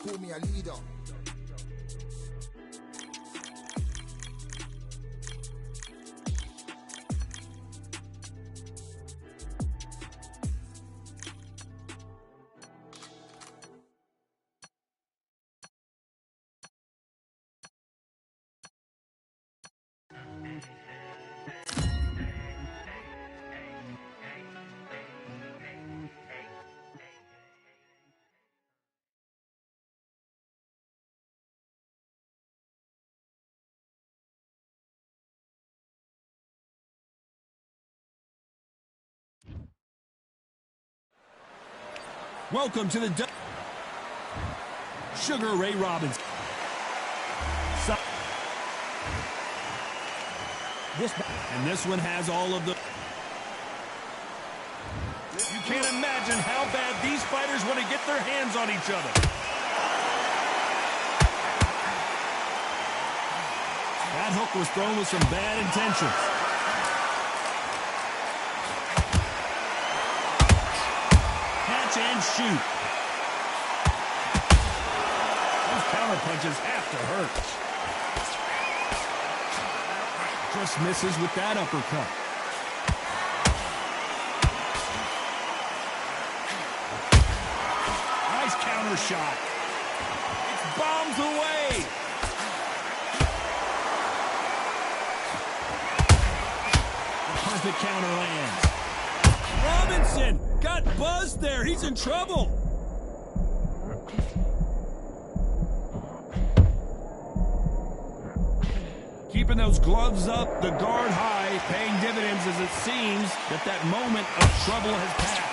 call me a leader. Welcome to the Sugar Ray Robinson. And this one has all of the... You can't imagine how bad these fighters want to get their hands on each other. That hook was thrown with some bad intentions. Catch and shoot. Those counter punches have to hurt. Just misses with that uppercut. Nice counter shot. It's bombs away. The perfect counter lands. Robinson got buzzed there. He's in trouble. Keeping those gloves up, the guard high, paying dividends as it seems that moment of trouble has passed.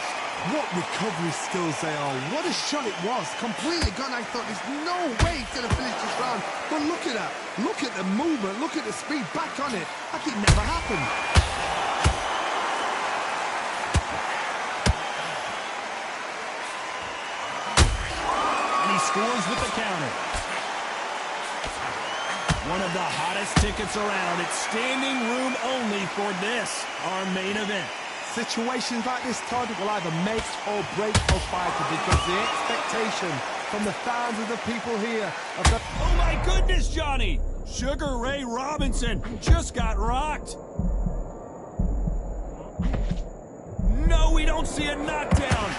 What recovery skills they are. What a shot it was. Completely gone. I thought there's no way he's going to finish this round. But look at that. Look at the movement. Look at the speed. Back on it. Like it never happened. And he scores with the counter. One of the hottest tickets around. It's standing room only for this, our main event. Situations like this, Todd, will either make or break a fighter because the expectation from the fans of the people here of the... Oh my goodness, Johnny! Sugar Ray Robinson just got rocked. No, we don't see a knockdown.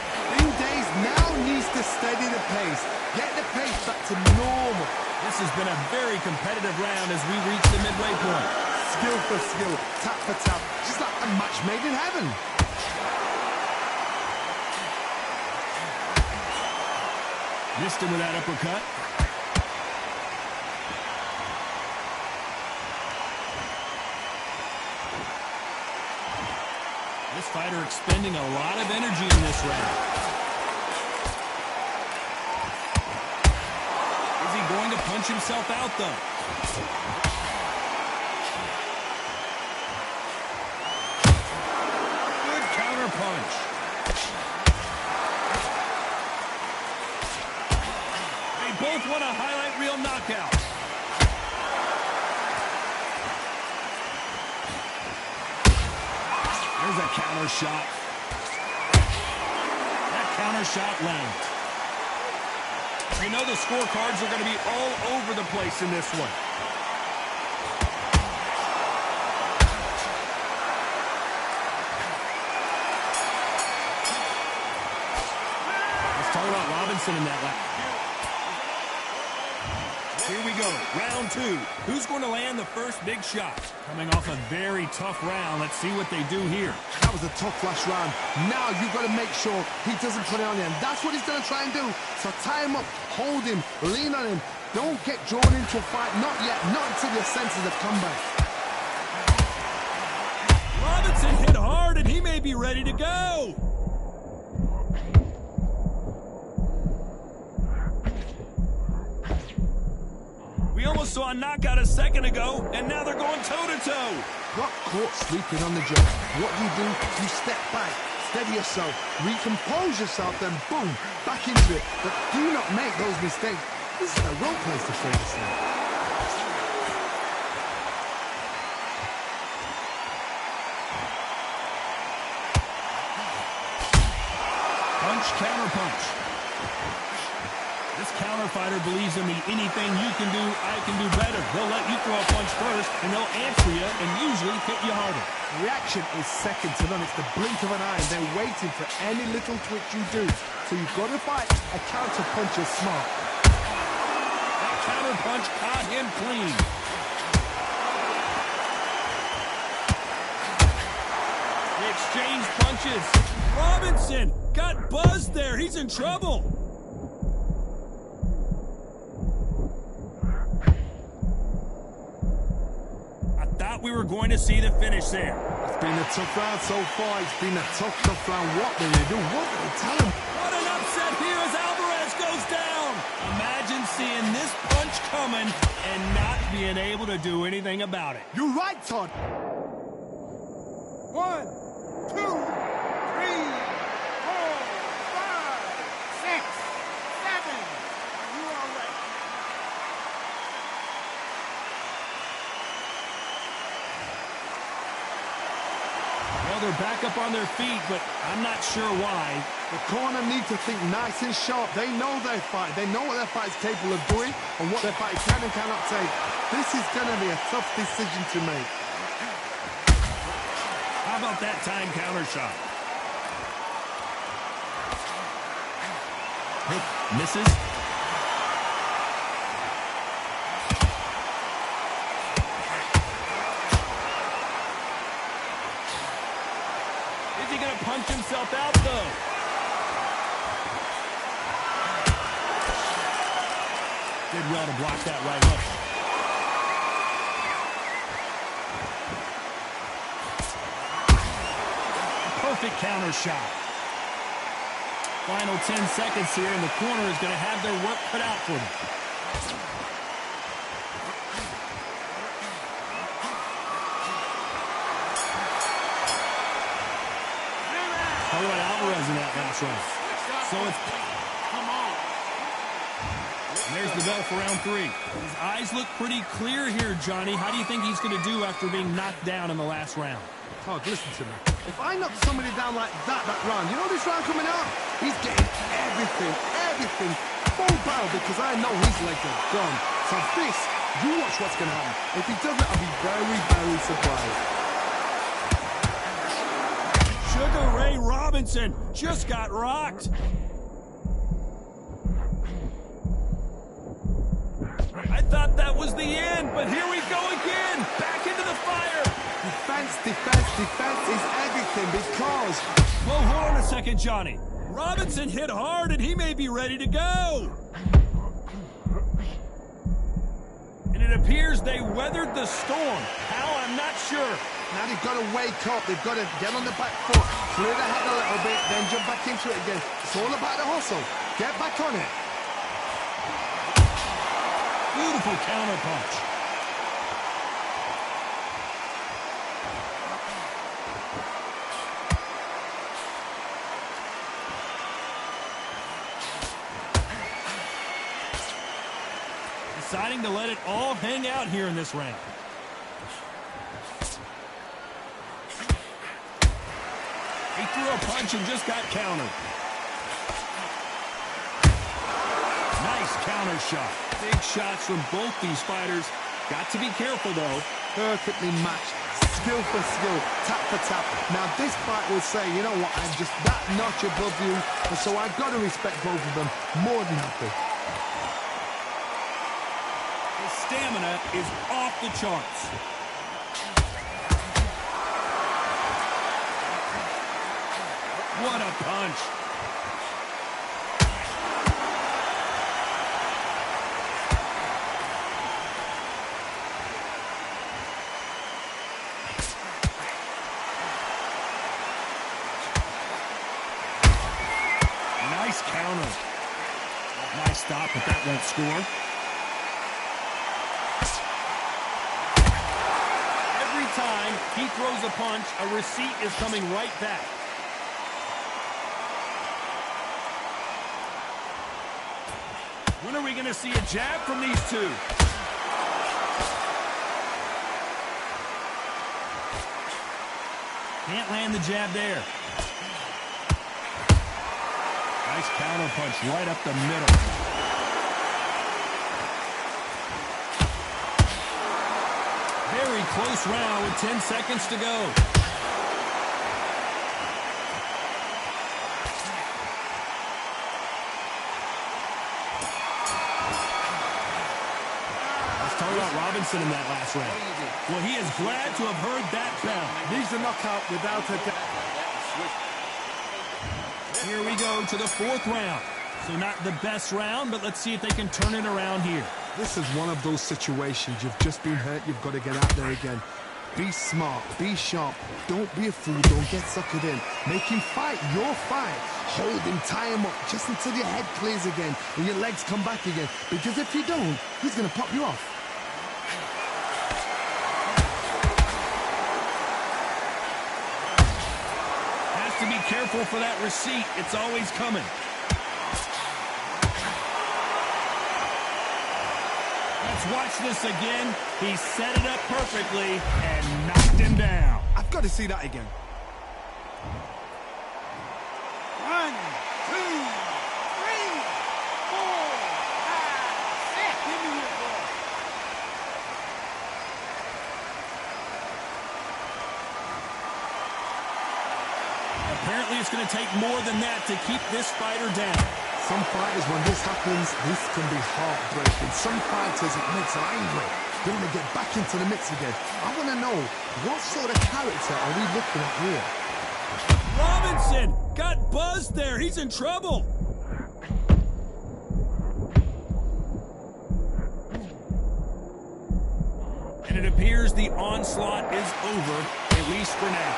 Days now needs to steady the pace. Get the pace back to normal. This has been a very competitive round as we reach the midway point. Skill for skill, tap for tap, just like a match made in heaven. Missed him with that uppercut. This fighter expending a lot of energy in this round. Going to punch himself out, though. Good counter punch. They both want a highlight reel knockout. There's a counter shot. That counter shot lands. You know the scorecards are going to be all over the place in this one. Let's talk about Robinson in that lap. Here we go, round two. Who's going to land the first big shot? Coming off a very tough round. Let's see what they do here. That was a tough last round. Now you've got to make sure he doesn't put it on you. And that's what he's going to try and do. So tie him up, hold him, lean on him. Don't get drawn into a fight. Not yet. Not until your senses have come back. Robinson hit hard, and he may be ready to go. We almost saw a knockout a second ago, and now they're going toe-to-toe. Got caught sleeping on the job. What do? You step back, steady yourself, recompose yourself, then boom, back into it. But do not make those mistakes. This is the wrong place to show this thing. Punch, counter punch. This counter fighter believes in the anything you can do, I can do better. They'll let you throw a punch first, and they'll answer you and usually hit you harder. Reaction is second to none. It's the blink of an eye, and they're waiting for any little twitch you do. So you've got to fight a counter puncher smart. That counter punch caught him clean. They exchange punches. Robinson got buzzed there. He's in trouble. We were going to see the finish there. It's been a tough round so far. It's been a tough round. What do they do? What do they tell him? What an upset here as Alvarez goes down. Imagine seeing this punch coming and not being able to do anything about it. You're right, Todd. 1, 2, 3, 4, 5, 6, 7. You are ready. Well, they're back up on their feet, but I'm not sure why. The corner need to think nice and sharp. They know their fight. They know what their fight is capable of doing and what their fight can and cannot take. This is going to be a tough decision to make. How about that time counter shot? Misses. Is he going to punch himself out, though? Did well to block that right hook. Perfect counter shot. Final 10 seconds here, and the corner is going to have their work cut out for them. How about Alvarez in that last round? So it's... Come on. And there's the bell for round 3. His eyes look pretty clear here, Johnny. How do you think he's going to do after being knocked down in the last round? Todd, listen to me. If I knock somebody down like that round, you know this round coming up? He's getting everything full barrel because I know his legs are gone. So this, you watch what's going to happen. If he doesn't, I'll be very surprised. Sugar Ray Robinson just got rocked. I thought that was the end, but here we go again. Back into the fire. Defense is everything because... Well, hold on a second, Johnny. Robinson hit hard, and he may be ready to go. And it appears they weathered the storm. How, I'm not sure. Now they've got to wake up. They've got to get on the back foot, clear the head a little bit, then jump back into it again. It's all about the hustle. Get back on it. Beautiful counter punch. Deciding to let it all hang out here in this round. He threw a punch and just got countered. Nice counter shot. Big shots from both these fighters. Got to be careful, though. Perfectly matched. Skill for skill. Tap for tap. Now, this fight will say, you know what, I'm just that notch above you, and so I've got to respect both of them more than happy. His stamina is off the charts. What a punch. Nice counter. Nice stop, but that won't score. Every time he throws a punch, a receipt is coming right back. When are we going to see a jab from these two? Can't land the jab there. Nice counter punch right up the middle. close round with 10 seconds to go. Let's talk about Robinson in that last round. Well, he is glad to have heard that bell. Needs a knockout without a doubt. Here we go to the fourth round. So not the best round, but let's see if they can turn it around here. This is one of those situations. You've just been hurt. You've got to get out there again. Be smart. Be sharp. Don't be a fool. Don't get suckered in. Make him fight your fight. Hold him, tie him up just until your head clears again and your legs come back again. Because if you don't, he's going to pop you off. Has to be careful for that receipt. It's always coming. Let's watch this again. He set it up perfectly and knocked him down. I've got to see that again. 1, 2, 3, 4, 5, 6. Give me your ball. Apparently it's going to take more than that to keep this fighter down. Some fighters, when this happens, this can be heartbreaking. Some fighters, it makes them angry. They want to get back into the mix again. I want to know, what sort of character are we looking at here? Robinson got buzzed there. He's in trouble. And it appears the onslaught is over, at least for now.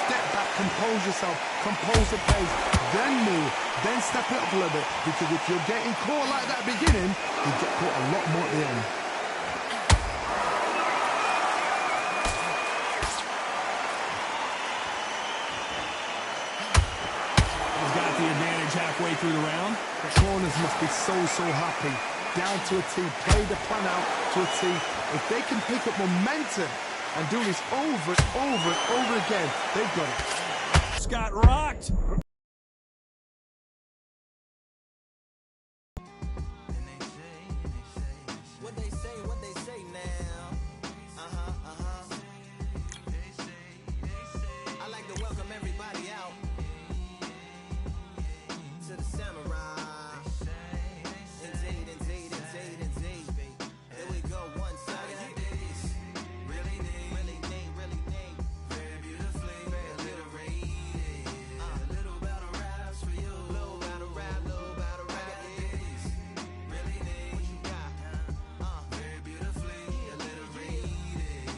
Step back, compose yourself, compose the pace, then move, then step it up a little bit. Because if you're getting caught like that beginning, you get caught a lot more at the end. He's got the advantage halfway through the round. The corners must be so happy. Down to a T, play the plan out to a T. If they can pick up momentum and do this over and over and over again, they've got it. Scott rocked. What they say now. I like to welcome everybody out to the samurai. Indeed. Here we go, one side. Really neat. Very beautifully alliterated. A little battle raps for you. Little battle rap. Really neat. What you got? Very beautifully alliterated.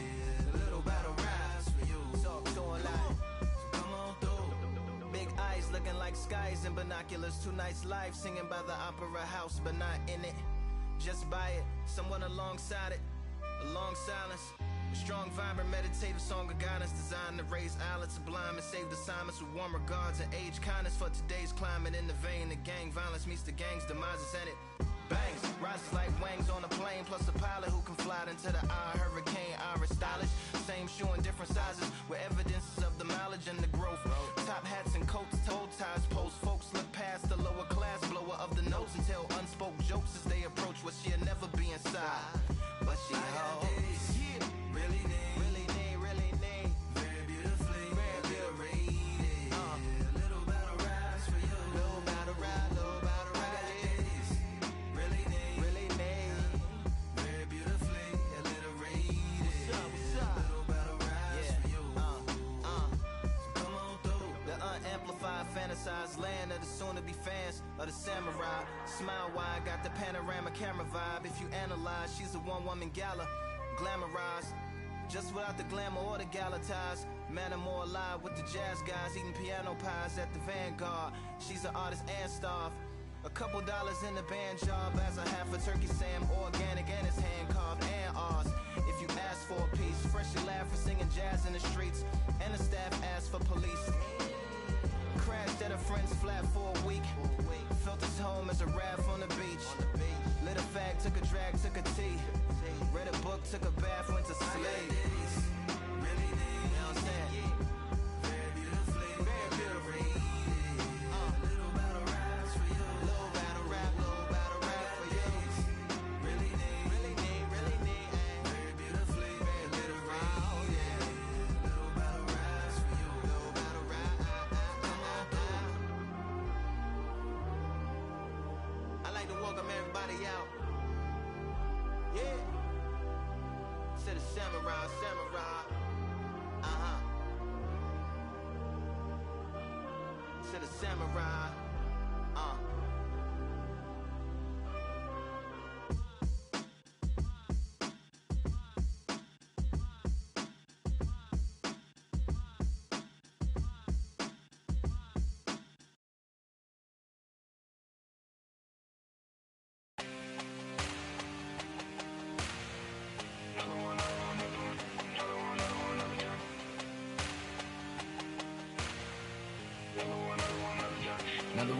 A little battle raps for you. So alive. So come on through. Big eyes looking like skies and binoculars. Two nights live singing by the opera house, but not in it. Just by it, someone alongside it. A long silence. A strong, vibrant, meditative song of guidance designed to raise islands sublime and save assignments with warm regards and age kindness for today's climate. In the vein, the gang violence meets the gang's demises and it bangs. Rises like wings on a plane, plus a pilot who can fly into the eye. Hurricane, iris stylish. Same shoe in different sizes with evidences of the mileage and the growth. Top hats and coats, toe ties, post. Folks look past the lower class blower of the notes and tell unspoke jokes as they approach what she'll never be inside. But she holds. Really neat. Very beautifully alliterated. A little battle raps for you. Little battle rap. Really neat. Very beautifully alliterated. What's up? Little battle raps for you. So come on through. The unamplified, fantasized land of the soon-to-be fans of the samurai. Smile wide, got the panorama camera vibe. If you analyze, she's a one-woman gala. Glamorized, just without the glamour or the gala ties. Man, I'm more alive with the jazz guys, eating piano pies at the Vanguard. She's an artist and staff. A couple dollars in the band job as a half a turkey Sam, organic and it's hand carved and ours. If you ask for a piece, freshly laugh for singing jazz in the streets, and the staff asked for police. Crashed at a friend's flat for a week. Felt his home as a raft on the beach. Lit a fag, took a drag, took a tea. Read a book, took a bath, went to sleep. Really neat, you know what I'm saying? Very beautifully alliterated. Little battle raps for you. Little battle rap for you. Really neat. Very beautifully alliterated. To the samurai, samurai. Uh-huh. To the samurai. Another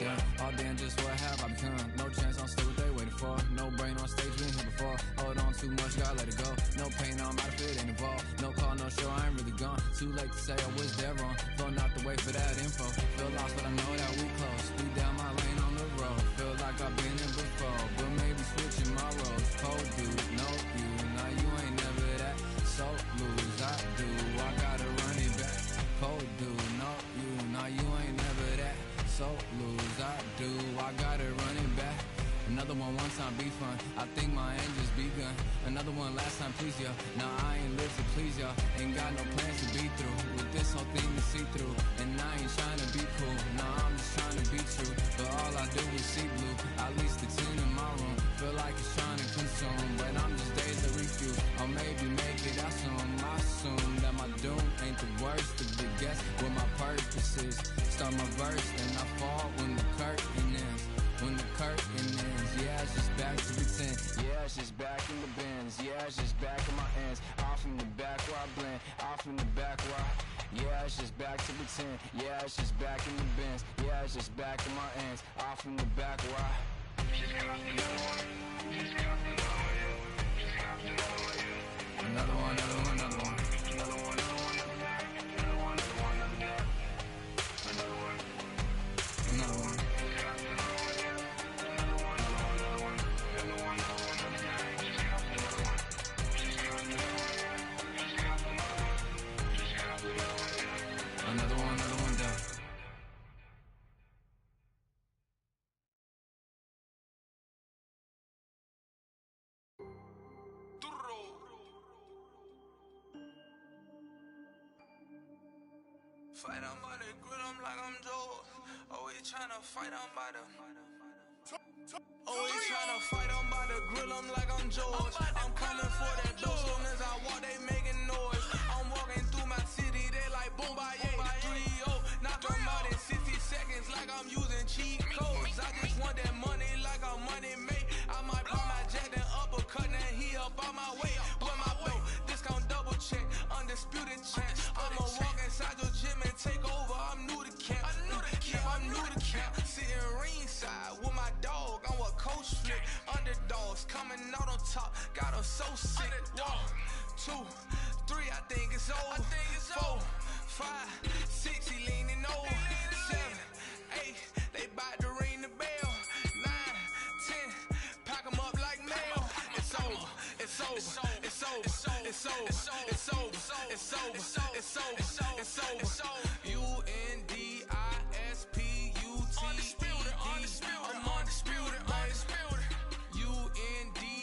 done. All damn, just what have I become? No chance, I'll stay what they waiting for. No brain on stage, been here before. Hold on too much, gotta let it go. No pain, I'm out of it, ain't involved. No call, no show, I ain't really gone. Too late to say I was dead wrong. Floating out the way for that info. Feel lost, but I know that we close. Speed down my lane on the road. Feel like I've been here before, but maybe switching my roles. Cold dude, no you, now you ain't never that. So lose, I do, I gotta run it back. Cold dude, no you, now you ain't never that. So lose, I do, I gotta run it back. Another one time be fun, I think my end just begun. Another one last time please ya. Now I ain't live to please y'all. Ain't got no plans to be through with this whole thing to see through. And I ain't trying to be cool, nah, I'm just trying to be true. But all I do is see blue, at least the 10 in my room. Feel like it's trying to consume, but I'm just days to refuse. Or maybe make it out soon. I assume that my doom ain't the worst of the guess what my purpose is. Start my verse, then I fall when the curtain ends. When the curtain ends, yeah, it's just back to pretend. Yeah, it's just back in the bins. Yeah, it's just back in my ends. Off in the back where I blend. Off in the back where I... Yeah, it's just back to pretend. Yeah, it's just back in the bins. Yeah, it's just back in my ends. Off in the back where I... Another one, another one, another one. Another one, another one, another one. Another one, another one, another one. Another one. Another one down. Fight on by the grill, I'm like I'm Joe. Always tryna fight on by the... Always tryna fight on by the grill, I'm like I'm George. I'm coming for that dough, soon as I walk, they making noise. I'm walking through my city, they like boom, by 3-0. Knock them out in 60 seconds like I'm using cheat codes. I just want that money like I'm money made. I might pop my jet and uppercut, and he up on my way. With my belt, discount double check, undisputed champ. I'ma walk inside your gym and take over, I'm new to camp. Yeah, I'm new to camp. Sitting ringside with my dog, I'm a coach flick. Underdogs coming out on top, got them so sick. 1, 2, 3, I think it's over. 4, 5, 6, he leaning over. 7, 8, they bout to ring the bell. 9, 10, pack them up like mail. It's over, it's over, it's over, it's over, it's over, it's over, it's over, it's over. UNDISPUTED. I'm undisputed, undisputed. UNDISPUTED.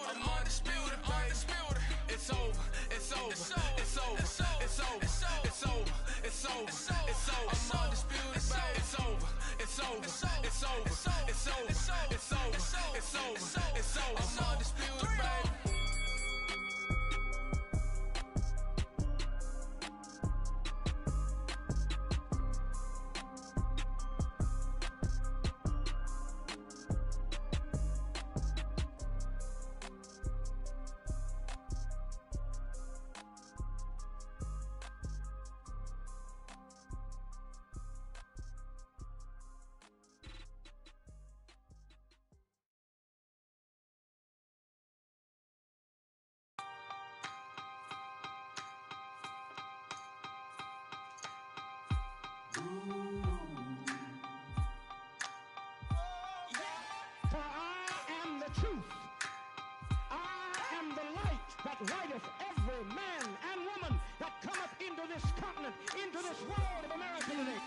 I'm undisputed, undisputed. It's over, it's over, it's over, it's over, it's over, it's over, it's over, it's over. I'm undisputed, it's over, it's over, it's over, it's over, it's over, it's over, it's over. I'm undisputed, baby. For I am the truth. I am the light that lighteth every man and woman that cometh into this continent, into this world of America today.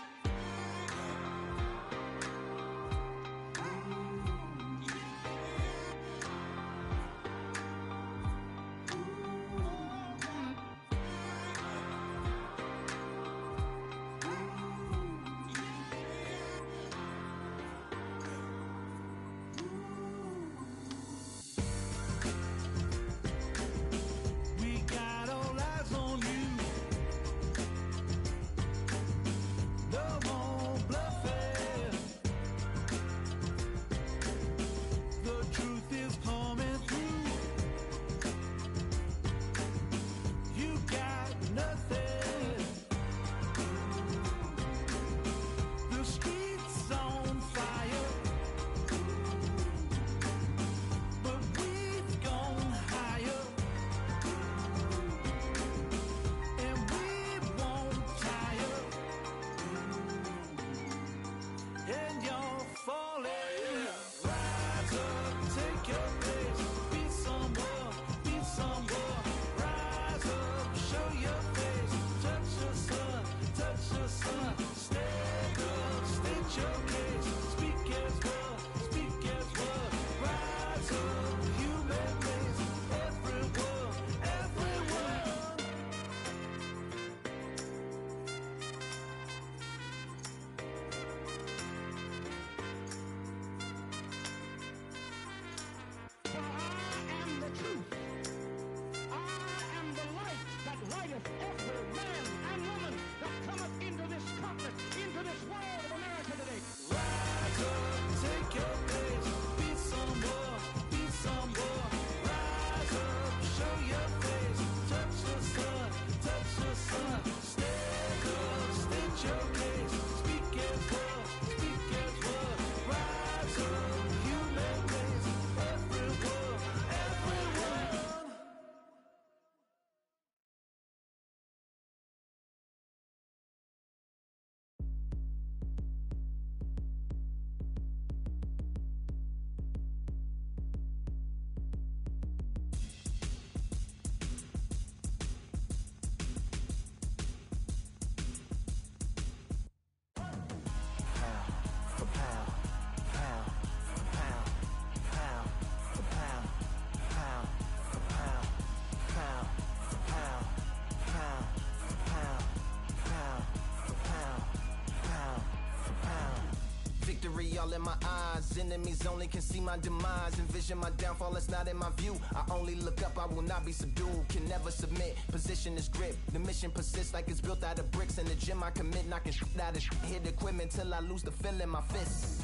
Victory all in my eyes. Enemies only can see my demise. Envision my downfall, that's not in my view. I only look up, I will not be subdued. Can never submit, position is grip. The mission persists like it's built out of bricks. In the gym I commit, knocking shit out of shit. Hit equipment till I lose the feel in my fists.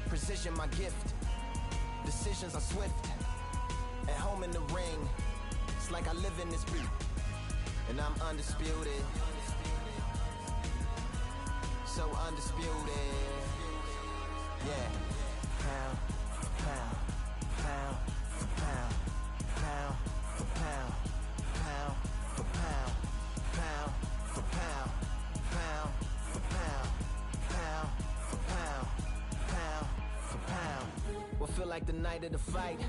Precision my gift. Decisions are swift. At home in the ring, it's like I live in this beat. And I'm undisputed. So undisputed. Yeah. Pound for pound, pound for pound, pound for pound, pound for pound, pound for pound, pound for pound, pound for pound, pound for pound. What feel like the night of the fight?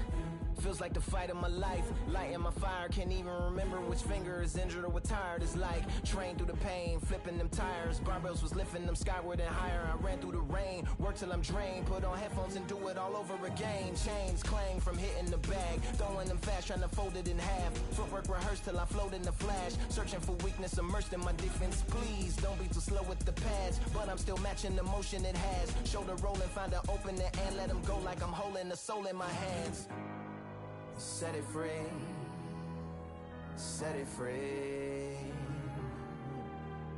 Feels like the fight of my life. Lighting my fire, can't even remember which finger is injured or what tired is like. Trained through the pain, flipping them tires. Barbells was lifting them skyward and higher. I ran through the rain, work till I'm drained. Put on headphones and do it all over again. Chains clang from hitting the bag. Throwing them fast, trying to fold it in half. Footwork rehearsed till I float in the flash. Searching for weakness, immersed in my defense. Please, don't be too slow with the pads. But I'm still matching the motion it has. Shoulder rolling, find an opening and let them go like I'm holding the soul in my hands. Set it free, set it free,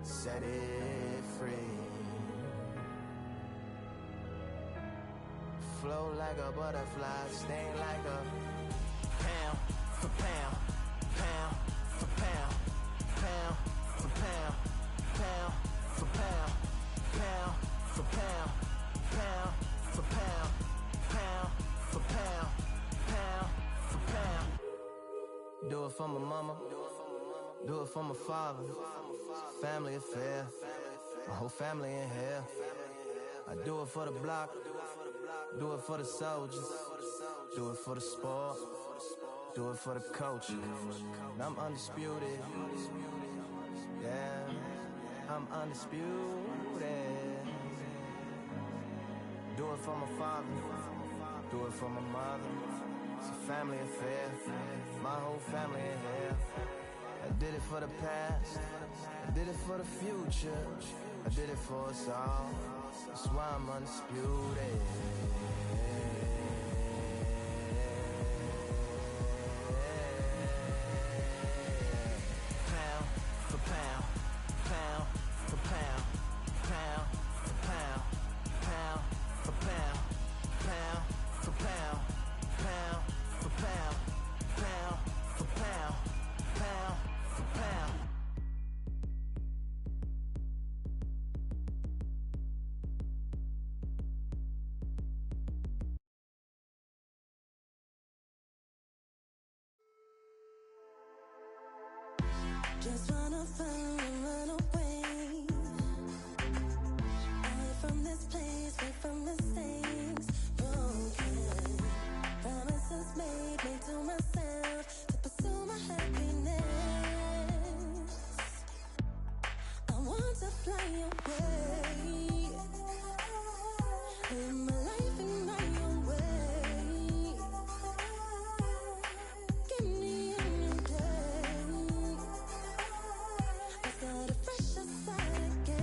set it free. Flow like a butterfly, sting like a pound for pound, pound for pound, pound for pound, pound for pound, pound for pound, pound for pound, pound for pound, pound. Do it for my mama, do it for my father. Family affair, my whole family in here. I do it for the block, do it for the soldiers, do it for the sport, do it for the culture. I'm undisputed, yeah, I'm undisputed. Do it for my father, do it for my mother. It's a family affair, my whole family in here. I did it for the past, I did it for the future, I did it for us all. That's why I'm undisputed. Pound for pound, pound for pound, pound for pound, pound for pound, pound for pound, pound for pound, pound for pound, pound for pound. Just wanna find and run away, away from this place, away from mistakes broken. Promises made to myself to pursue my happiness. I want to fly away, live my life in my own way. Give me a new day, I start a fresh start again.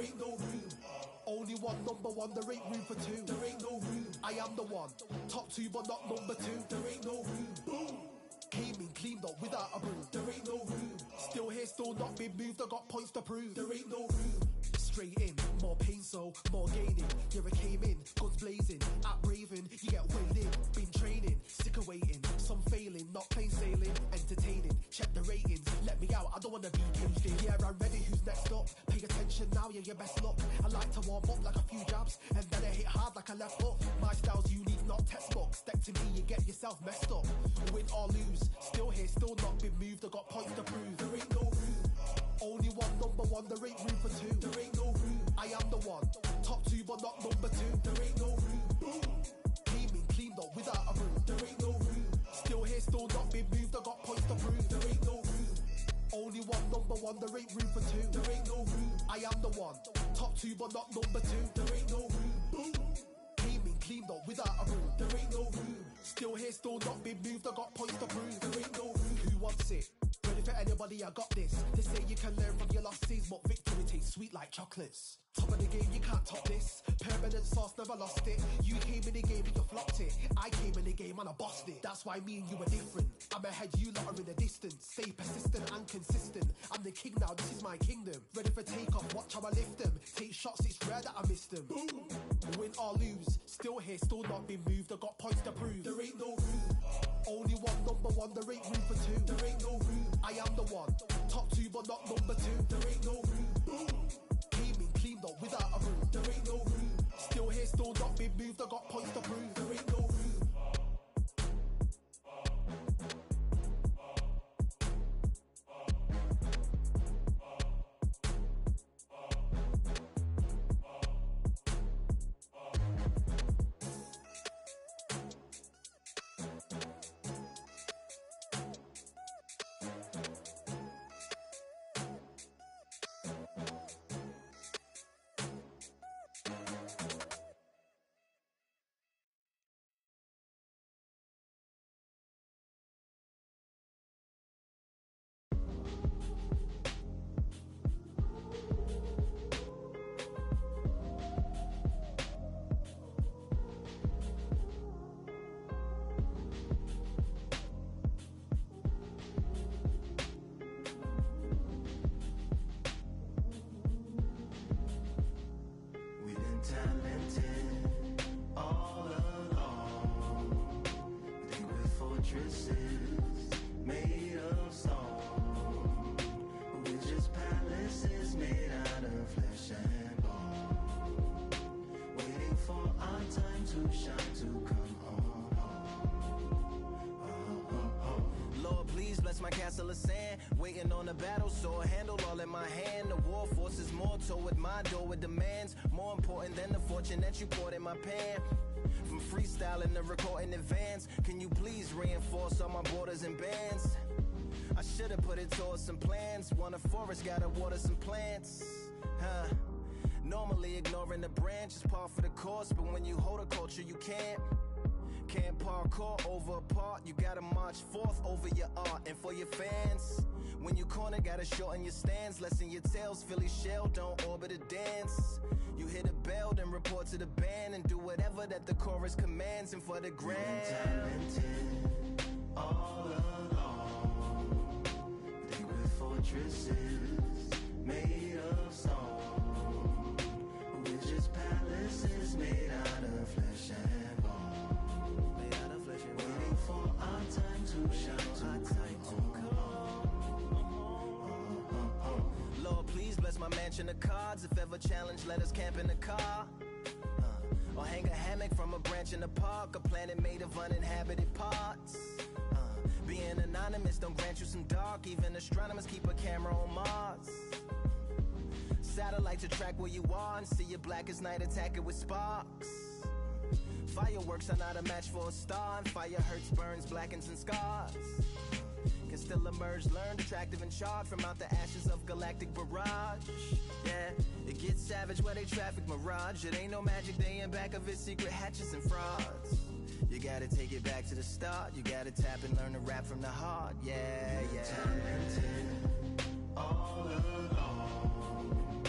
ain't no room. Only one, number one, there ain't room for two. There ain't no room. I am the one, top two but not number two. There ain't no room. Boom. Came in cleaned up without a broom. There ain't no room. Still here, still not been moved. I got points to prove. There ain't no room. Straight in, more pain, so more gaining. Yeah, I came in, guns blazing. At Raven, you get weighed in. Been training, sick of waiting. Some failing, not plain sailing. Entertaining, check the ratings. Let me out, I don't wanna be caged in. Yeah, I'm ready, who's next up? Pay attention now, yeah, your best luck. I like to warm up like a few jabs, and then I hit hard like a left hook. My style's unique, not textbook. Step to me, you get yourself messed up. Win or lose, still here, still not been moved. I got points to prove. There ain't no room. Only one, number one, there ain't room for two. There ain't no room. I am the one, top two but not number two. There ain't no room. Boom. Came in cleaned up without a broom. There ain't no room. Still here, still not been moved. I got points to prove. There ain't no room. Only one, number one, there ain't room for two. There ain't no room. I am the one, top two but not number two. There ain't no room. Boom. Came in cleaned up without a broom. There ain't no room. Still here, still not been moved. I got points to prove. There ain't no room. Who wants it? Ready for anybody, I got this. They say you can learn from your losses, but victory tastes sweet like chocolates. Top of the game, you can't top this. Permanent sauce, never lost it. You came in the game and you flopped it. I came in the game and I bossed it. That's why me and you are different. I'm ahead, you lot are in the distance. Stay persistent and consistent. I'm the king now, this is my kingdom. Ready for takeoff, watch how I lift them. Take shots, it's rare that I miss them. Boom. Win or lose, still here, still not been moved. I got points to prove. There ain't no room. Only one, number one, there ain't room for two. There ain't no room. I am the one, top two but not number two. There ain't no room. Boom. Came in cleaned up without a broom. There ain't no room. Still here, still not been moved. I got points to prove. There ain't no room. my castle of sand, waiting on the battle sword, handle all in my hand. The war forces more toward my door with demands, more important than the fortune that you poured in my pan. From freestyling to recording advance, can you please reinforce all my borders and bands? I should've put it towards some plans. Want a forest, gotta water some plants. Normally ignoring the branch is par for the course, but when you hold a culture you can't parkour over a part. You gotta march forth over your art. And for your fans, when you corner, gotta shorten your stance. Lessen your tails, Philly shell, don't orbit a dance. You hit a bell, then report to the band, and do whatever that the chorus commands. And for the grand, talented all along, think we're fortresses made of stone. We're just palaces made out of flesh and bone. Waiting for our time to shine, Lord, please bless my mansion of cards. If ever challenged, let us camp in the car. Or hang a hammock from a branch in the park. A planet made of uninhabited parts. Being anonymous don't grant you some dark. Even astronomers keep a camera on Mars. Satellite to track where you are and see your black as night, attack it with sparks. Fireworks are not a match for a star, and fire hurts, burns, blackens, and scars. Can still emerge, learned, attractive, and charred from out the ashes of galactic barrage. Yeah, it gets savage where they traffic mirage. It ain't no magic day in back of it, secret hatches and frauds. You gotta take it back to the start. You gotta tap and learn to rap from the heart. Yeah, yeah. Talented all along.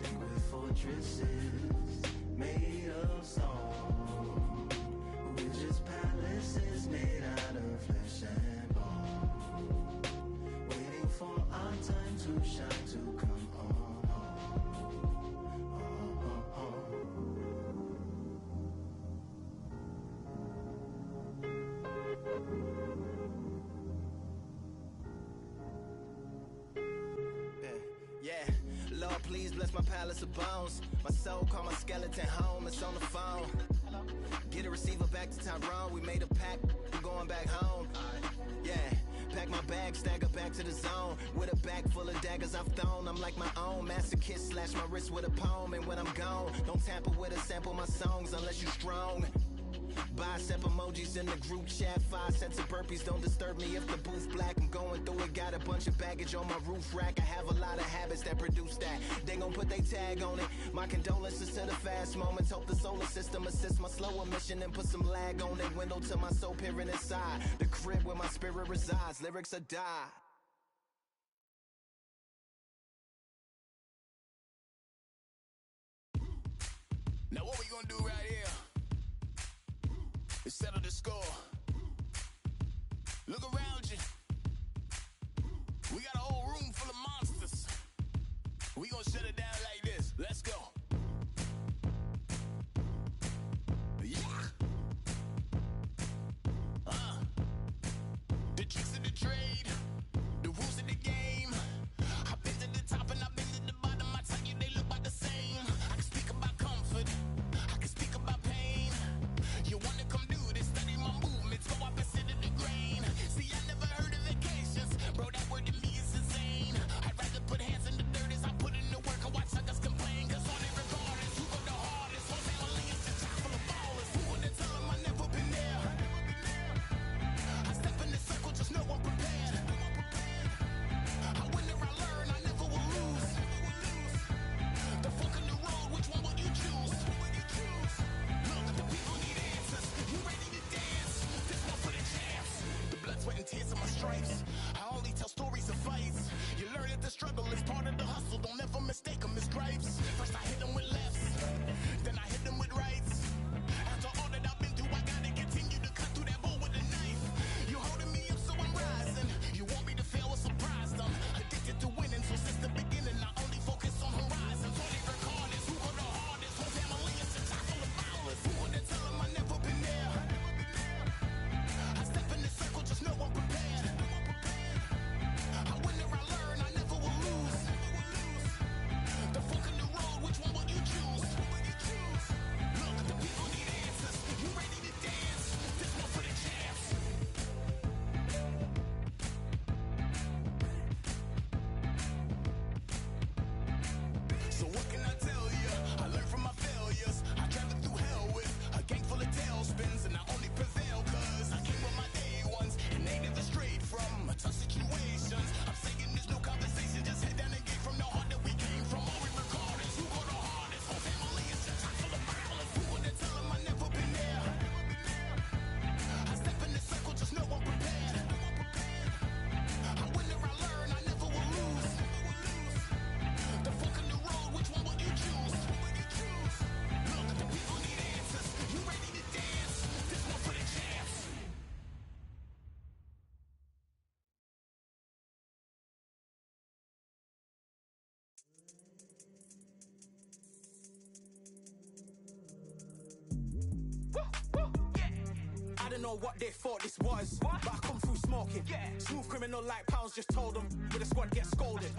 Think we're fortresses made of stone. We're just palaces made out of flesh and bone, waiting for our time to shine, to come on Yeah, Lord, please bless my palace of bones. My soul call my skeleton home, it's on the phone. Get a receiver back to Tyrone. We made a pact, I'm going back home. Yeah, pack my bag, stagger back to the zone. With a bag full of daggers I've thrown. I'm like my own masochist, slash my wrist with a poem. And when I'm gone, don't tamper with or sample my songs unless you strong. Bicep emojis in the group chat, 5 sets of burpees, don't disturb me if the booth black. I'm going through it, got a bunch of baggage on my roof rack. I have a lot of habits that produce that. They gon' put they tag on it. My condolences to the fast moments. Hope the solar system assists my slow emission and put some lag on it. Window to my soul peering inside the crib where my spirit resides. Lyrics are die. Now what we gonna do right here is settle the score. Look around you. We got a whole room full of monsters. We gonna shut it down like this. Let's go. Yeah. The tricks of the trade, the rules of the game. I've been to the top and I've been to the bottom. I tell you they look about the same. I can speak about comfort, I can speak about pain. You wanna come do this, study my movements, go opposite of the grain. See, I never heard of vacations, bro, that word to me is insane. I'd rather put hands in the dirt as I put in the work. I watch suckers complain, cause all they regard is who go the hardest. Whole family is just chock full of ballers. Who would tell them I never been there? I step in the circle, just know I'm prepared. I win or I learn, I never will lose. The fork in the road, which one will you choose? Look, the people need answers. You ready to dance? This one for the champs. The blood, sweat, and tears of my stripes. I only tell stories of fights. You learn that the struggle is part of the hustle. Don't ever mistake them as gripes. First I hit them with lefts, then I hit them with rights. After all that I've been through, I gotta continue to cut through that bull with a knife. You holding me up, so I'm rising. You want me to fail or surprise them. Addicted to winning, so since the beginning, I only focus on horizons. All they record is who go the hardest. Whole family is just chock full of ballers. Who would tell them I never been there? I step in the circle, just know I'm prepared. I win or I learn, I never will lose. The fork in the road, which one will you choose? Look, the people need answers. You ready to dance? This one for the champs. So what can I tell you? I learned from my failures. I traveled through hell with a gang full of tailspins, and I only prevail cause I came with my day ones, and they never strayed from tough situations. I'm saying there's no conversation, just head down and get from the heart that we came from. All we record is who go the hardest. Whole family is just chock full of ballers. Who would tell them I never been there? I step in the circle, just know I'm prepared. I win or I learn, I never will lose. The fork in the road, which one will you choose? Look, the people need answers. You ready to dance? This one for the champs. I don't know what they thought this was, but I come through smoking. Smooth criminal like pounds, just told them with a squad get scolded.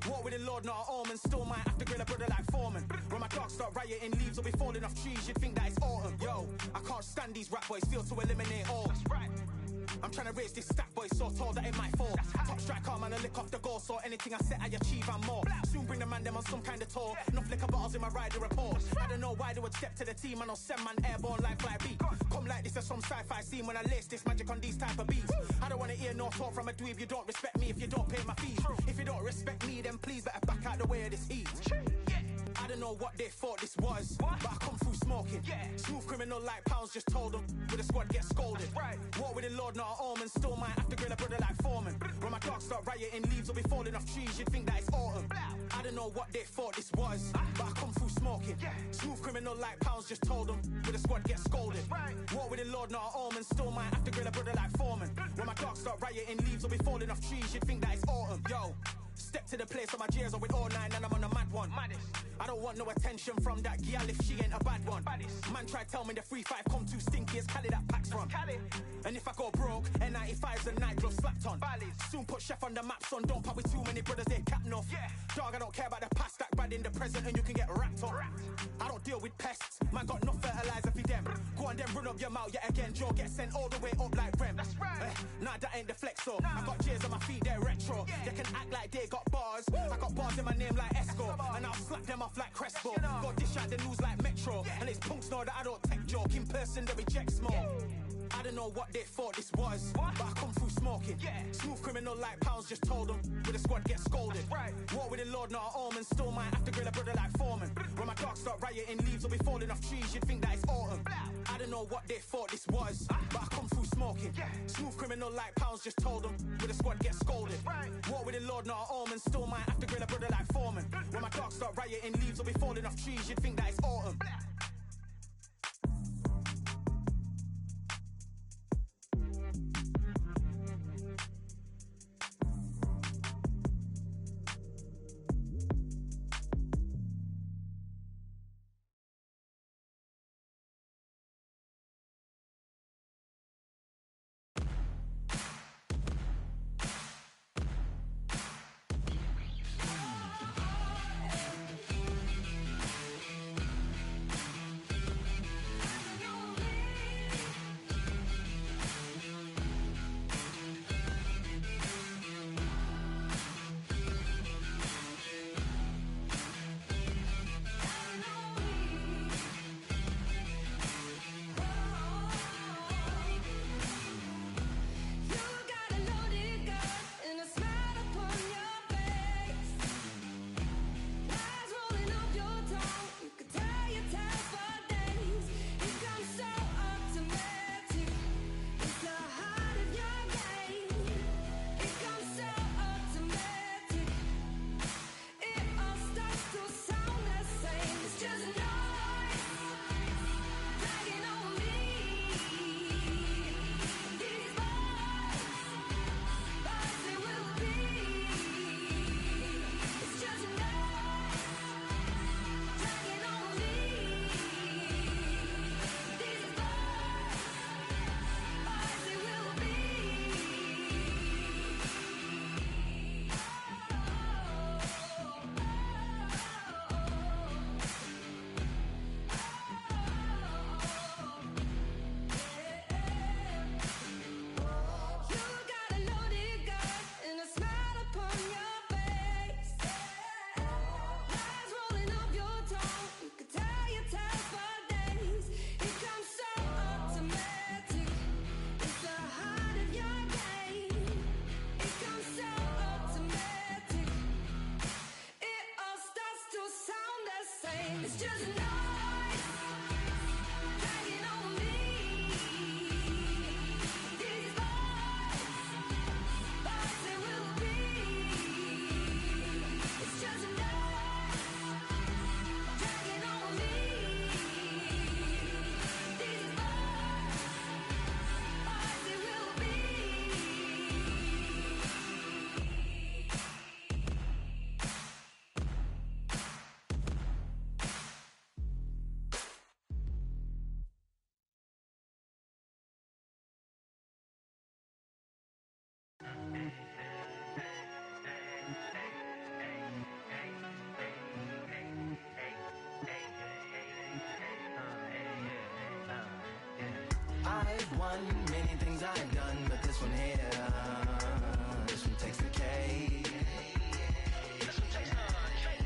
Walk with the Lord, not an omen. Still might have to grill a brother like Foreman. When my dogs start rioting, leaves will be falling off trees. You'd think that it's autumn. Yo, I can't stand these rap boys, feel to eliminate all. I'm trying to raise this stack, boy, so tall that it might fall. Top strike, man, I lick off the goal, so anything I set, I achieve and more. Soon bring the man them on some kind of tour. No flicker bottles in my rider report. I don't know why they would step to the team, I know 7 man airborne like fly beat. Come like this as some sci-fi scene when I lace this magic on these type of beats. I don't want to hear no talk from a dweeb. You don't respect me if you don't pay my fees. If you don't respect me, then please better back out the way of this heat. I don't don't know what they thought this was, but I come through smoking. Smooth criminal like pounds, just told them with the squad get scolded. Walk with the Lord, not an omen. Still might have to grill a brother like Foreman. When my dogs start rioting, leaves will be falling off trees. You'd think that it's autumn. I don't know what they thought this was, but I come through smoking. Smooth criminal like pounds, just told them with the squad get scolded. Walk with the Lord, not an omen. Still might have to grill a brother like Foreman. When my dogs start rioting, leaves will be falling off trees. You'd think that it's autumn. Yo. Step to the place on my jeers are with all nine and I'm on a mad one. I don't want no attention from that gal if she ain't a bad one. Man try tell me the 3-5 come too stinky as Cali that packs from. And if I go broke, N95's a nightclub slapped on. Soon put chef on the map, son. Don't pop with too many brothers, they cap enough. Dog, I don't care about the past, that bad in the present and you can get wrapped up. I don't deal with pests, man got no fertilizer for them. Go on then run up your mouth yet again, Joe get sent all the way up like Rem. Nah, that ain't the flex, so I got jeers on my feet, they're retro. They can act like they got bars, I got bars in my name like Esco, and I'll slap them off like Crespo. Go dish out the news like Metro, and it's punks know that I don't tech joke. In person they reject smoke. I don't know what they thought this was, but I come through smoking. Smooth criminal like pounds, just told them with the squad get scolded. Walk with the Lord, not an omen. Still might have to grill a brother like Foreman. When my dogs start rioting, leaves will be falling off trees. You'd think that it's autumn. I don't know what they thought this was, but I come through smoking. Smooth criminal like pounds, just told them with the squad get scolded. Walk with the Lord, not an omen. Still might have to grill a brother like Foreman. When my dogs start rioting, leaves will be falling off trees. You'd think that it's autumn. I've won many things I've done, but this one here, this one takes the cake. This one takes the cake.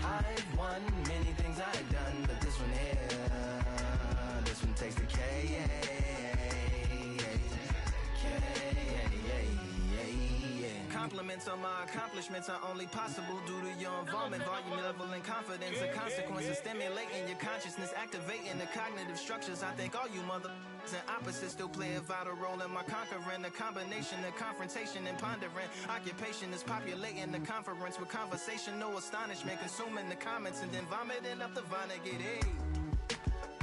I've won many things I've done, but this one here, this one takes the cake. Compliments Compliments on my accomplishments are only possible due to your involvement. Volume, level, and confidence. The consequences stimulating your consciousness, activating the cognitive structures. I think all you mother and opposites still play a vital role in my conquering. The combination of confrontation and pondering. Occupation is populating the conference with conversational astonishment. Consuming the comments and then vomiting up the Vonnegut. Hey.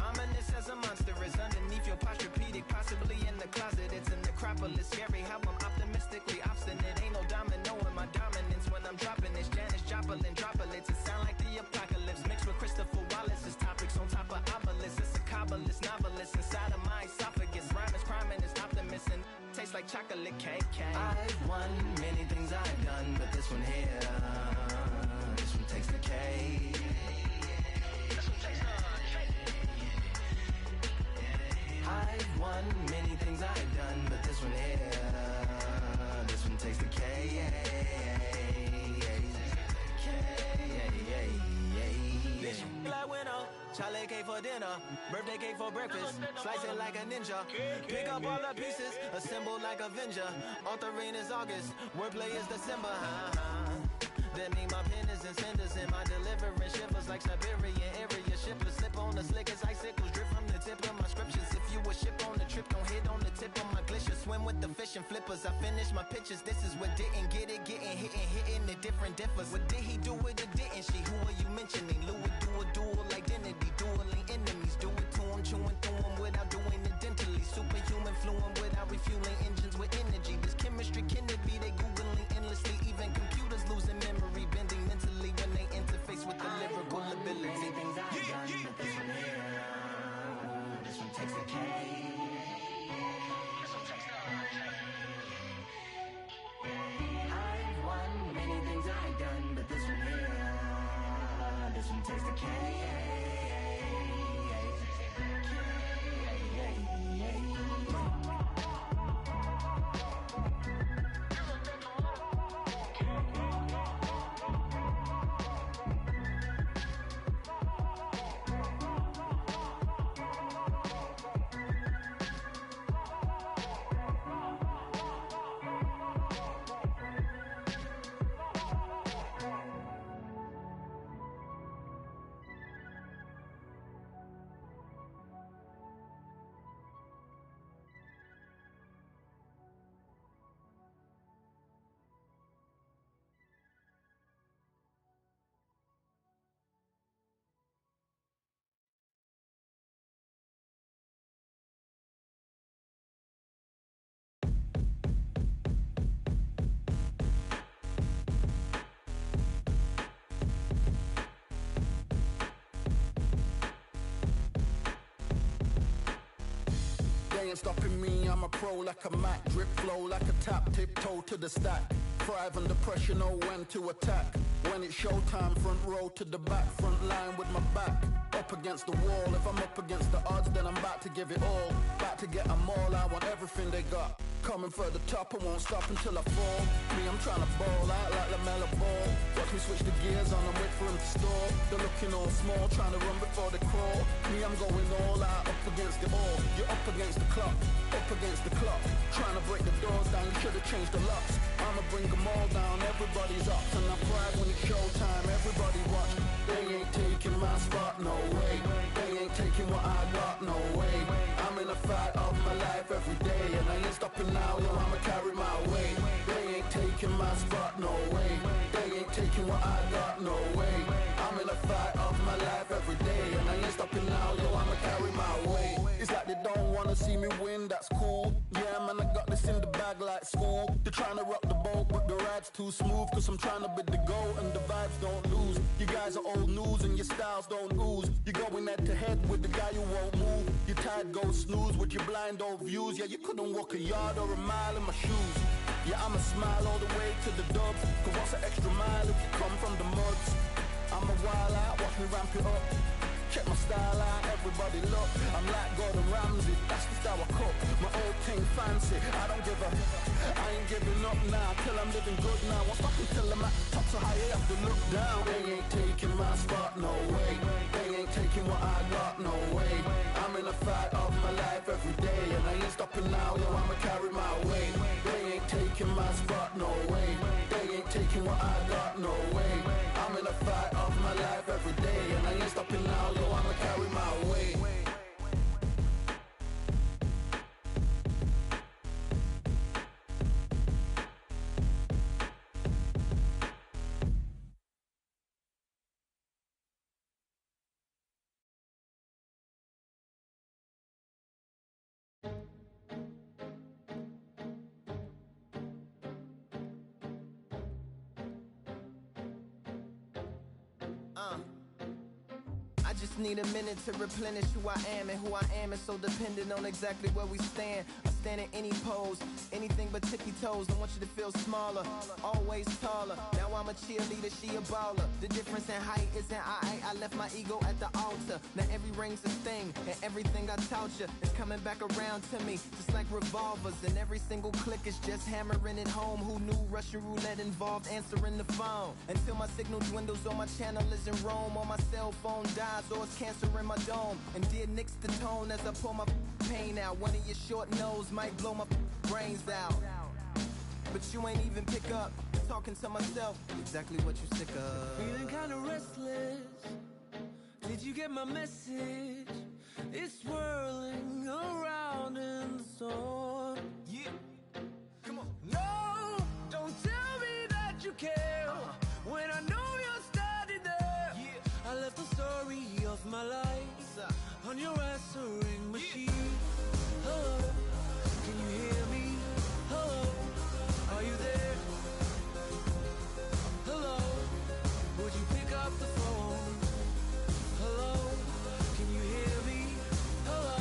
Ominous as a monster is underneath your posturepedic, possibly in the closet. It's a necropolis. Scary how I'm optimistically obstinate. Ain't no domino in my dominance when I'm dropping this. Janis Joplin droplets. It sound like the apocalypse mixed with Christopher Wallace's topics on top of obelisks. It's a kabbalist novelist inside of my esophagus. Rhyme is crime and it's optimist and tastes like chocolate cake. I've won many things I've done, but this one here, this one takes the cake. I've won many things I've done, but this one here, this one takes the cake. Like winner, Charlie cake for dinner, birthday cake for breakfast, slice it like a ninja, pick up all the pieces, assemble like Avenger. Authoring is August, wordplay is December. That mean my pen is in cinders and my deliverance shivers like Siberian area shippers. Slip on the slickest icicles, drip from the tip of my scriptures. If you a ship on the trip, don't hit on the tip of my glacier. Swim with the fish and flippers. I finish my pictures. This is what didn't get it, getting hitting the different differs. What did he do with it? Didn't she? Who are you mentioning? Louis do a dual identity, dueling enemies. Do it to him, chewing through him without doing it dentally. Superhuman fluent without refueling engines with energy. This chemistry can it be? They googling endlessly. Even computers losing memory, bending mentally when they interface with the lyrical ability. Things I've done, but this one here, this one takes the cake. I've won many things I've done, but this one here, this one takes the cake. They ain't stopping me, I'm a pro like a Mac. Drip flow like a tap, tiptoe to the stack. Thrive under pressure, know when to attack. When it's showtime, front row to the back. Front line with my back up against the wall. If I'm up against the odds, then I'm about to give it all. About to get them all, I want everything they got. Coming for the top, I won't stop until I fall. Me, I'm trying to ball out like LaMelo Ball. Watch me switch the gears on and wait for him to stall. They're looking all small, trying to run before they crawl. Me, I'm going all out, up against it all. You're up against the clock, up against the clock. Trying to break the doors down, you should've changed the locks. I'ma bring them all down, everybody's up. And I pride when it's showtime, everybody watch. They ain't taking my spot, no way. They ain't taking what I got, no way. I'm in a fight of my life every day, and I ain't stopping now, yo, I'ma carry my weight. They ain't taking my spot, no way. They ain't taking what I got, no way. I'm in a fight of my life every day, and I ain't stopping now, yo, I'ma carry my weight. It's like they don't wanna see me win, that's cool. Yeah, man, I got this in the bag like school. They're trying to rock the boat, but the ride's too smooth. Cause I'm trying to bid the goal, and the vibes don't lose. You guys are old news, and your styles don't ooze. You're going head to head with the guy who won't move. Your tide goes snooze with your blind old views. Yeah, you couldn't walk a yard or a mile in my shoes. Yeah, I'ma smile all the way to the dubs. Cause what's an extra mile if you come from the muds? I'm a wild out, watch me ramp it up. Check my style out, everybody look. I'm like Gordon Ramsay, that's the style I cook. My old thing fancy, I don't give a. I ain't giving up now, till I'm living good now. Won't stop until I'm at the top, so high you have to look down. They ain't taking my spot, no way. They ain't taking what I got, no way. I'm in a fight of my life every day, and I ain't stopping now, yo, I'ma carry my weight. They ain't taking my spot, no way. They fight of my life every day, and I ain't stopping now, yo, I'ma carry my weight. I just need a minute to replenish who I am, and who I am is so dependent on exactly where we stand. I stand in any pose, anything but tippy toes. I want you to feel smaller, always taller. Now I'm a cheerleader, she a baller. The difference in height isn't I left my ego at the altar. Now every ring's a thing, and everything I taught you is coming back around to me, just like revolvers. And every single click is just hammering it home. Who knew Russian roulette involved answering the phone? Until my signal dwindles or my channel is in Rome, or my cell phone dies, or it's cancer in my dome. And dear nicks the tone as I pull my pain out. One of your short nose might blow my brains out, but you ain't even pick up. Talking to myself, exactly what you sick of. Feeling kinda restless. Did you get my message? It's swirling around in the storm. Yeah, come on. No, don't tell me that you care when I know you're standing there. Yeah. I left the story of my life on your answering machine. Hello, can you hear me? Hello, are you there? Hello, would you pick up the phone? Hello, can you hear me? Hello,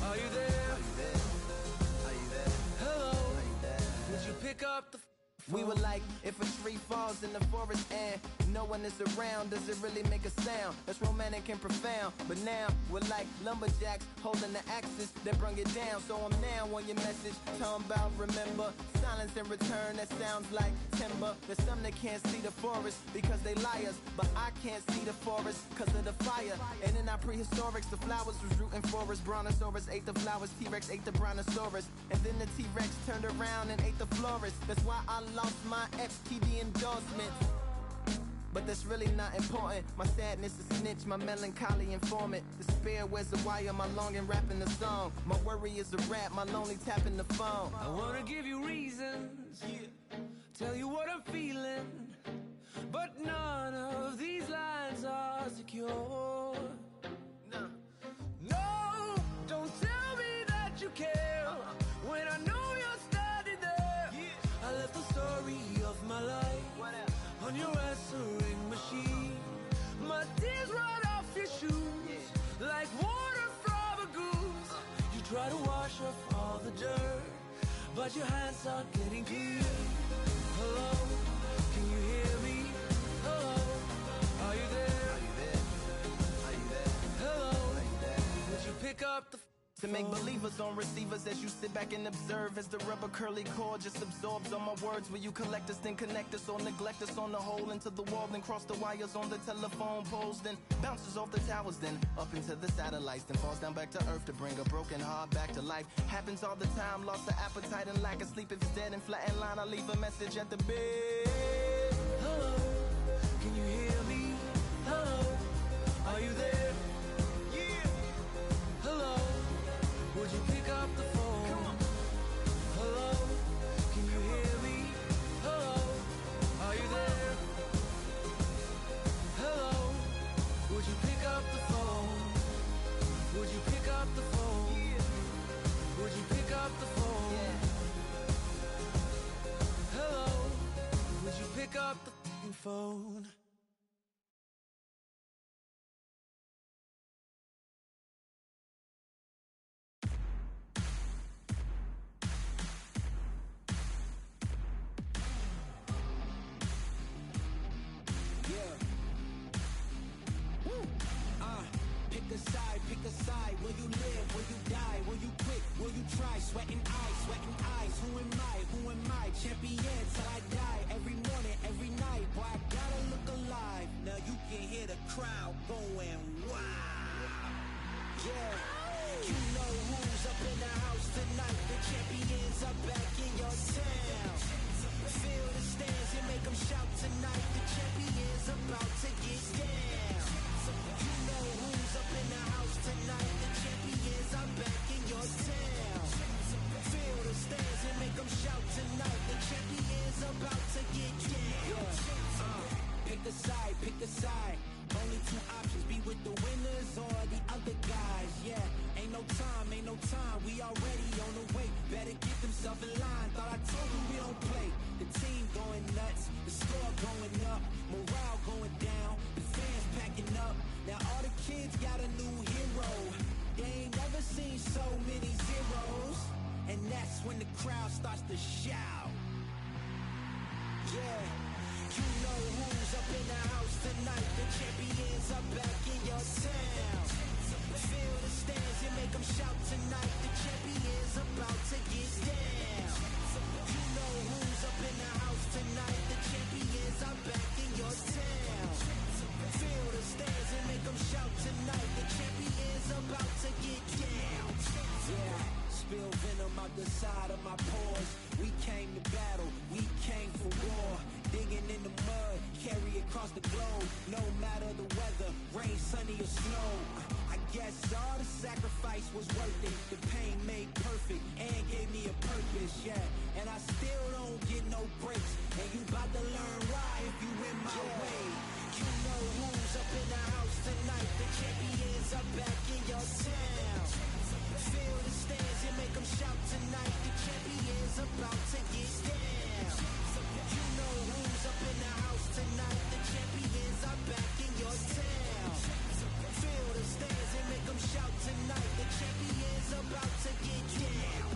are you there? Are you there? Hello, would you pick up the phone? We were like, if a tree falls in the forest and no one is around, does it really make a sound? That's romantic and profound. But now we're like lumberjacks holding the axes that bring it down. So I'm now on your message, talking about remember. Silence in return, that sounds like timber. There's some that can't see the forest because they liars, but I can't see the forest because of the fire. And in our prehistorics, the flowers was rooting for us. Brontosaurus ate the flowers, T-Rex ate the brontosaurus, and then the T-Rex turned around and ate the florist. That's why I lost my FTD endorsement, but that's really not important. My sadness is snitch, my melancholy informant. Despair wears a wire, my longing rapping the song. My worry is a rap, my lonely tapping the phone. I wanna give you reasons, tell you what I'm feeling, but none of these lines are secure. No, don't tell me that you care when I know you're standing there. I left the story of my life on your answering machine. My tears run off your shoes like water from a goose. You try to wash off all the dirt, but your hands aren't getting clean. Hello, can you hear me? Hello, are you there? Are you there? Hello, would you pick up the To make believers on receivers as you sit back and observe as the rubber curly cord just absorbs all my words. Will you collect us, then connect us, or neglect us on the hole into the wall, then cross the wires on the telephone poles, then bounces off the towers, then up into the satellites, then falls down back to earth to bring a broken heart back to life. Happens all the time, lost the appetite and lack of sleep. If it's dead and flat in line, I leave a message at the bed. Hello, can you hear me? Hello, are you there? Hello, would you pick up the phone? Hello, can you hear me? Hello, are you there? Hello, would you pick up the phone? Would you pick up the phone? Would you pick up the phone? Hello, would you pick up the phone? Pick a side. Will you live? Will you die? Will you quit? Will you try? Sweating eyes. Who am I? Champion till I die. Every morning, every night. Boy, I gotta look alive. Now you can hear the crowd going wow. Yeah. You know who's up in the house tonight. The champions are back in your town. Feel the stands and make them shout tonight. The champions about to to shout. Yeah, you know who's up in the house tonight. The champions are back in your town. Feel the stands and make them shout tonight. The champions about to get down. You know who's up in the house tonight. The champions are back in your town. Feel the stands and make them shout tonight. The champions about to get down. Yeah, spill venom out the side of my pores. We came to battle, we came for war. Digging in the mud, carry across the globe. No matter the weather, rain, sunny or snow. I guess all the sacrifice was worth it. The pain made perfect and gave me a purpose, yeah. And I still don't get no breaks. And you bout to learn why if you in my way. You know who's up in the house tonight. The champions are back in your town. Feel the stands and make them shout tonight. The champions about to get down. You know who's up in the house tonight. The champions are back in your town. Feel the stands and make them shout tonight. The champions about to get down.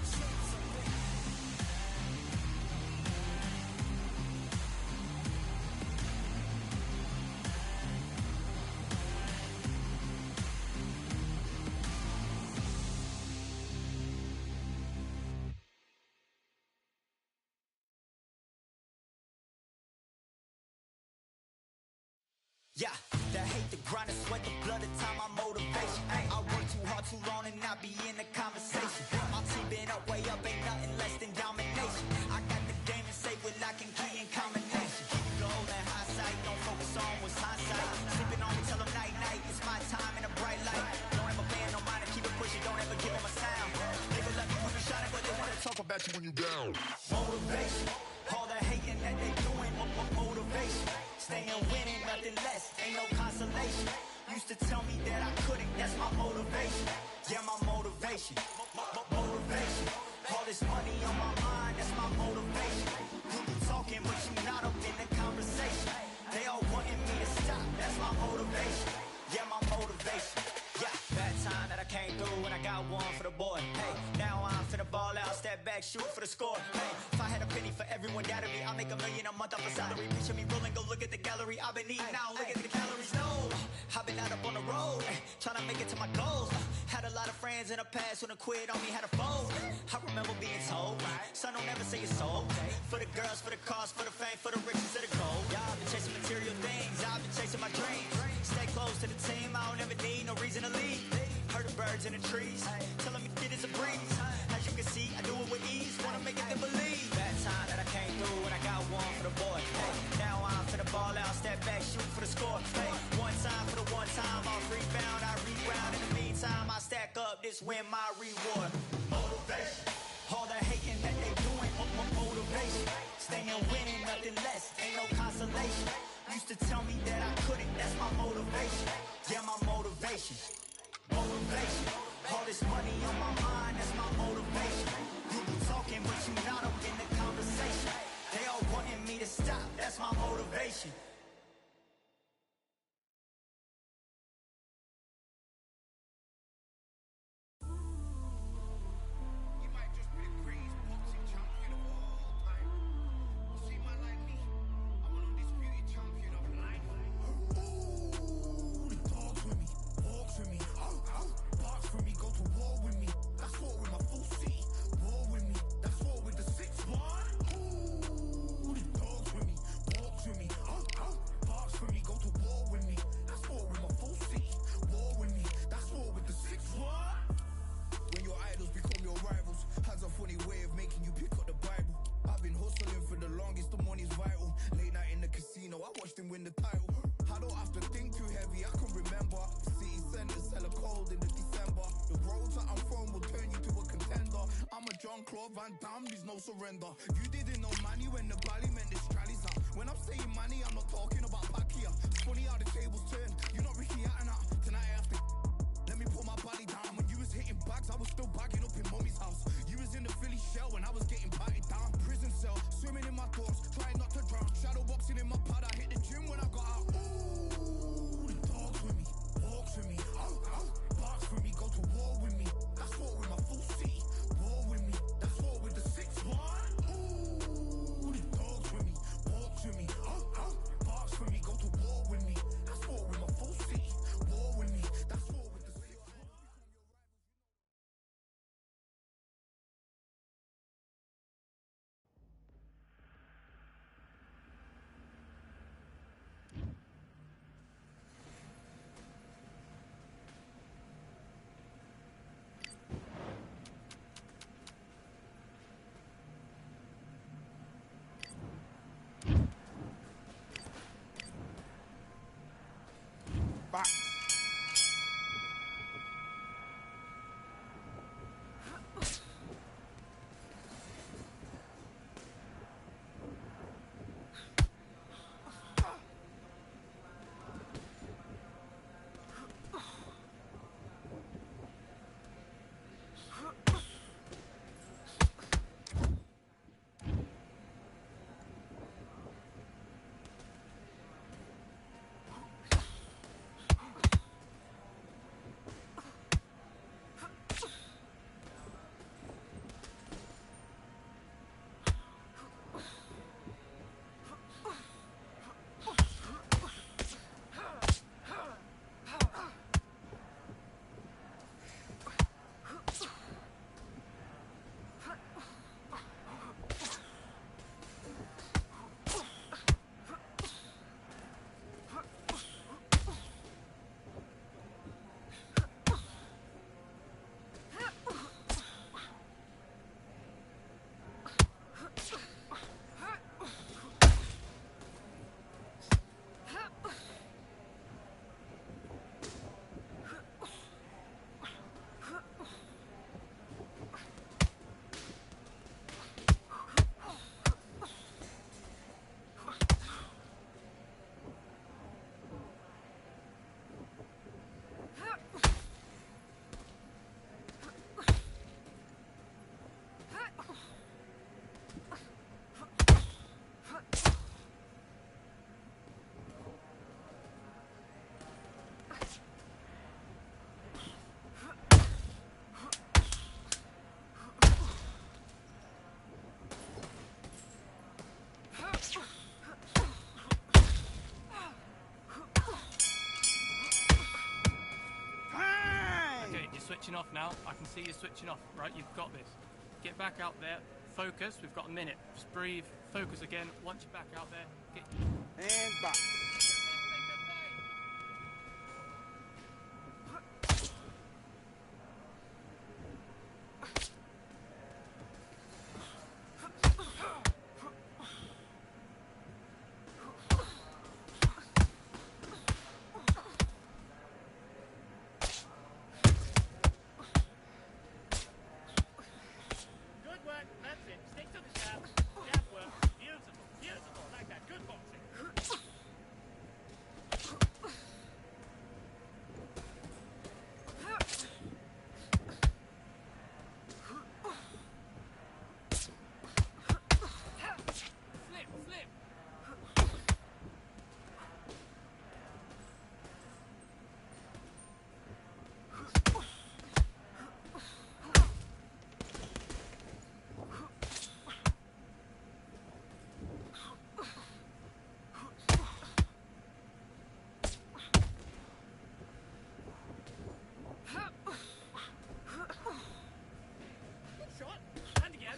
Yeah, the hate, the grind, the sweat, the blood, the time, my motivation. I work too hard, too long, and not be in the conversation. My team been up, way up, ain't nothing less than domination. I got the game and say with lock and key in combination. Keep it gold and high sight, don't focus on what's hindsight. Sleeping on me, tell them night, night, it's my time in a bright light. Don't ever pay no mind and keep it pushing, don't ever give them a sound. Niggas love you when you shining, but they wanna talk about you when you down. Motivation, all the hating that they doing, motivation. Staying winning, nothing less, ain't no consolation. Used to tell me that I couldn't, that's my motivation. Yeah, my motivation, motivation. All this money on my mind, that's my motivation. You be talking, but you not up in the conversation. They all wanting me to stop, that's my motivation. Yeah, my motivation. Yeah, bad time that I came through and I got one for the boy. Hey, now I'm finna ball out, step back, shoot for the score. Hey, if I had a penny for everyone doubted me, I'll make $1 million a month off a salary. Picture me rolling, go look at the gallery. I've been eating now, look at the calories. No, I've been out up on the road, trying to make it to my goals. Had a lot of friends in the past when I quit on me, had a fold. I remember being told, son, don't ever say it's so. For the girls, for the cars, for the fame, for the riches, for the gold. Yeah, I've been chasing material things, I've been chasing my dreams. Stay close to the team, I don't ever need no reason to leave. Heard the birds in the trees, telling me it is a breeze. As you can see, I do it with ease, wanna make it to believe. That time that I came through and I got one for the boy. Hey, now I'm finna ball out, step back, shoot for the score. Hey, one time for the one time, I'll rebound, I reground. In the meantime, I stack up, this win my reward. Motivation, all the hating that they doing, motivation. Staying winning, nothing less, ain't no consolation. Used to tell me that I couldn't, that's my motivation. Yeah, my motivation, motivation. All this money on my mind, that's my motivation. You be talking, but you not up in the conversation. They all wanting me to stop, that's my motivation. Van Damme, there's no surrender. You didn't know money when the bally meant this trallies up. When I'm saying money, I'm not talking about Pacquiao. It's funny how the tables turn. You're not Ricky Hatton out. Tonight I have to let me put my body down. When you was hitting bags, I was still bagging up in mommy's house. You was in the Philly shell when I was getting patted down. Prison cell, swimming in my thoughts, trying not to drown. Shadow boxing in my pad, I hit the gym when I got out. Ooh, the dogs with me, walks with me, barks with me, go to war with me. That's war with my full city. War with me, that's war with the 6-1. you're switching off now. I can see you switching off, right? You've got this. Get back out there. Focus. We've got a minute. Just breathe. Focus again. Once you're back out there, get... And box. Good work. That's it. Stick to the jab. Jab work. Beautiful. Beautiful. Like that. Good boxing. Flip, flip. Good shot. And again.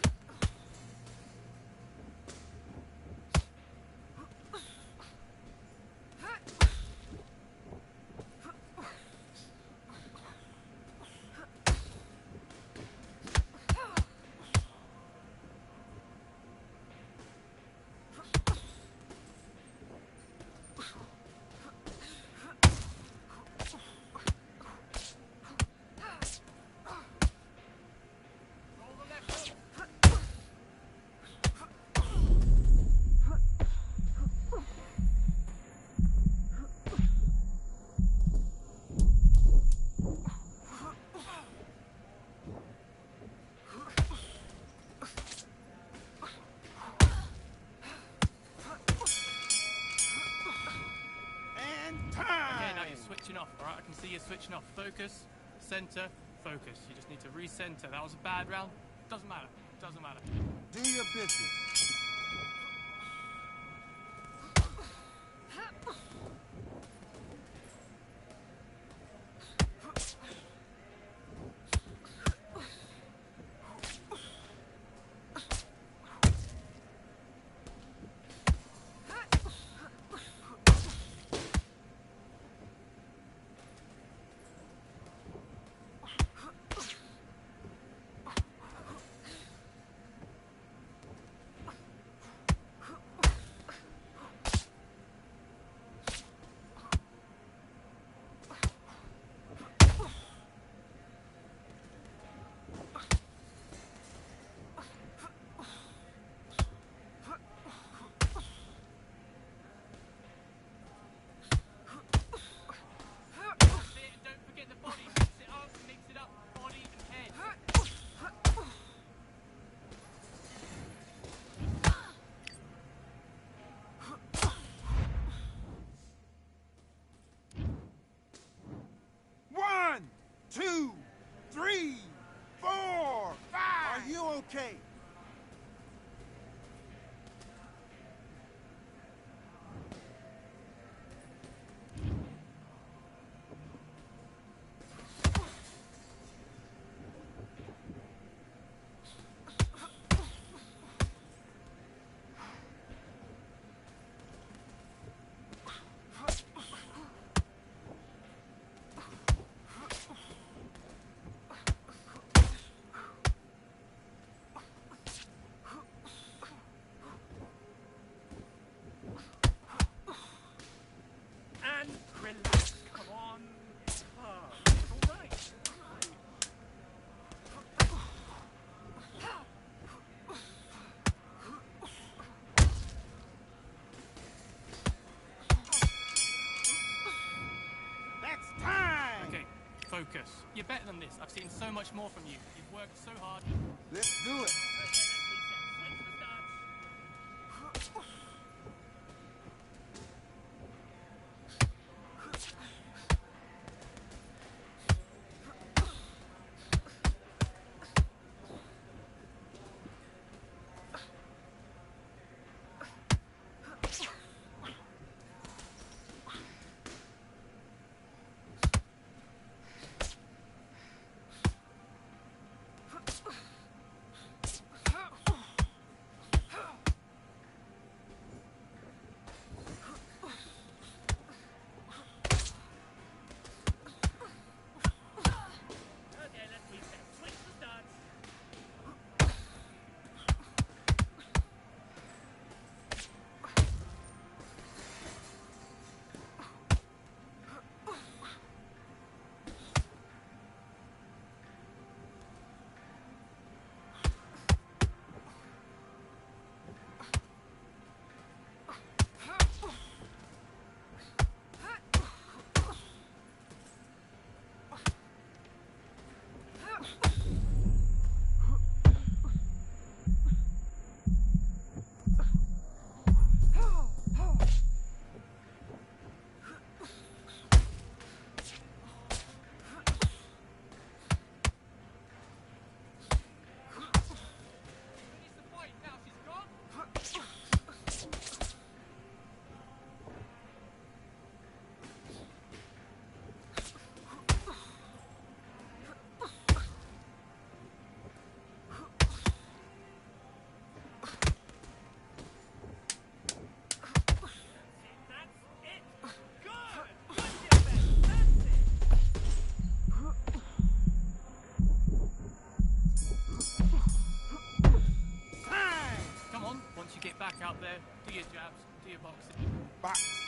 Roll the left hook. And Okay, time. now you're switching off, all right? I can see you switching off. Focus, center, focus. You just need to recenter. That was a bad round. Doesn't matter. Doesn't matter. Do your business. That's it. Don't forget the body. Mix it up. Body and head. One, two, three, 4, 5. Are you okay? And relax. Come on. Ah, it's all right. That's time. Okay, focus. You're better than this. I've seen so much more from you. You've worked so hard. Let's do it. Okay, let's reset. Let's restart. boxing. Box.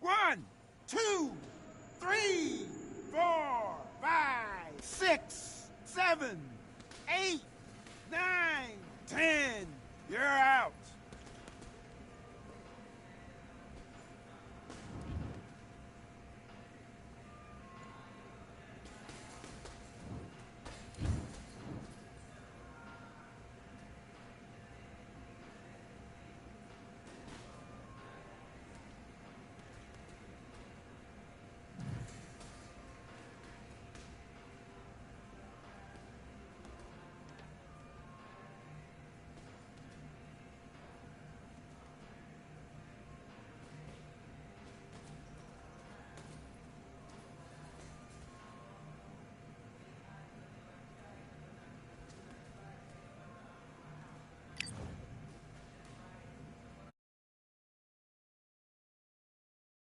One, two, three, four, five, 6, 7.